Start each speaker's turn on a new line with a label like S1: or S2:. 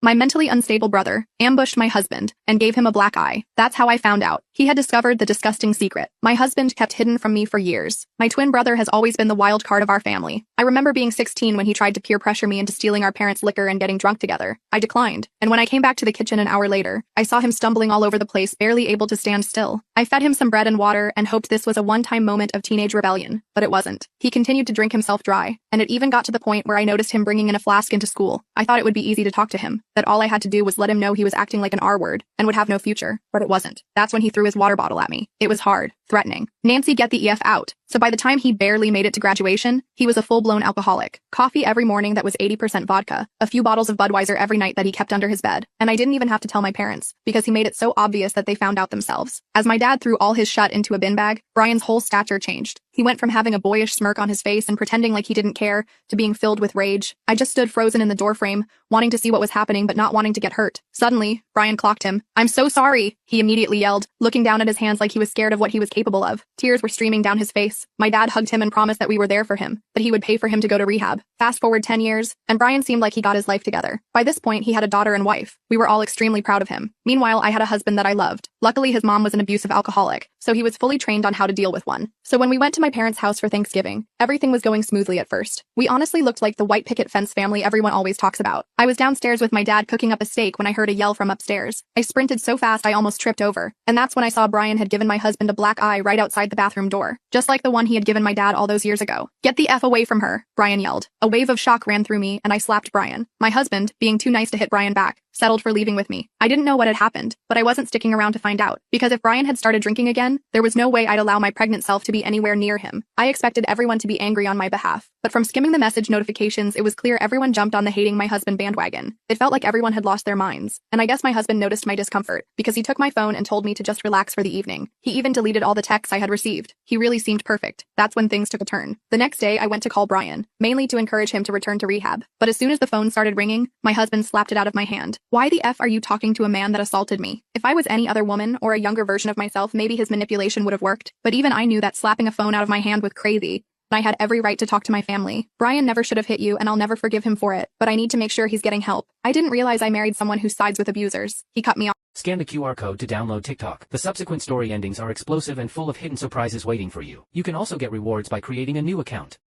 S1: My mentally unstable brother ambushed my husband and gave him a black eye. That's how I found out. He had discovered the disgusting secret my husband kept hidden from me for years. My twin brother has always been the wild card of our family. I remember being 16 when he tried to peer pressure me into stealing our parents' liquor and getting drunk together. I declined, and when I came back to the kitchen an hour later, I saw him stumbling all over the place, barely able to stand still. I fed him some bread and water and hoped this was a one-time moment of teenage rebellion, but it wasn't. He continued to drink himself dry, and it even got to the point where I noticed him bringing in a flask into school. I thought it would be easy to talk to him, that all I had to do was let him know he was acting like an R-word and would have no future, but it wasn't. That's when he threw his water bottle at me. It was hard, threatening. Nancy, get the EF out. So by the time he barely made it to graduation, he was a full-blown alcoholic. Coffee every morning that was 80% vodka, a few bottles of Budweiser every night that he kept under his bed. And I didn't even have to tell my parents, because he made it so obvious that they found out themselves. As my dad threw all his shut into a bin bag, Brian's whole stature changed. He went from having a boyish smirk on his face and pretending like he didn't care, to being filled with rage. I just stood frozen in the doorframe, wanting to see what was happening but not wanting to get hurt. Suddenly, Brian clocked him. "I'm so sorry," he immediately yelled, looking down at his hands like he was scared of what he was capable of. Tears were streaming down his face. My dad hugged him and promised that we were there for him, that he would pay for him to go to rehab. Fast forward 10 years, and Brian seemed like he got his life together. By this point, he had a daughter and wife. We were all extremely proud of him. Meanwhile, I had a husband that I loved. Luckily, his mom was an abusive alcoholic, so he was fully trained on how to deal with one. So when we went to my parents' house for Thanksgiving, everything was going smoothly at first. We honestly looked like the white picket fence family everyone always talks about. I was downstairs with my dad cooking up a steak when I heard a yell from upstairs. I sprinted so fast I almost tripped over, and that's when I saw Brian had given my husband a black eye right outside the bathroom door, just like the one he had given my dad all those years ago. "Get the F away from her," Brian yelled. A wave of shock ran through me, and I slapped Brian. My husband, being too nice to hit Brian back, settled for leaving with me. I didn't know what had happened, but I wasn't sticking around to find out, because if Brian had started drinking again, there was no way I'd allow my pregnant self to be anywhere near him. I expected everyone to be angry on my behalf, but from skimming the message notifications, it was clear everyone jumped on the hating my husband bandwagon. It felt like everyone had lost their minds, and I guess my husband noticed my discomfort, because he took my phone and told me to just relax for the evening. He even deleted all the texts I had received. He really seemed perfect. That's when things took a turn. The next day, I went to call Brian, mainly to encourage him to return to rehab, but as soon as the phone started ringing, my husband slapped it out of my hand. "Why the F are you talking to a man that assaulted me?" If I was any other woman or a younger version of myself, maybe his manipulation would have worked, but even I knew that slapping a phone out of my hand was crazy. I had every right to talk to my family. "Brian never should have hit you, and I'll never forgive him for it, but I need to make sure he's getting help. I didn't realize I married someone who sides with abusers." He cut me off.
S2: Scan the QR code to download TikTok. The subsequent story endings are explosive and full of hidden surprises waiting for you. You can also get rewards by creating a new account.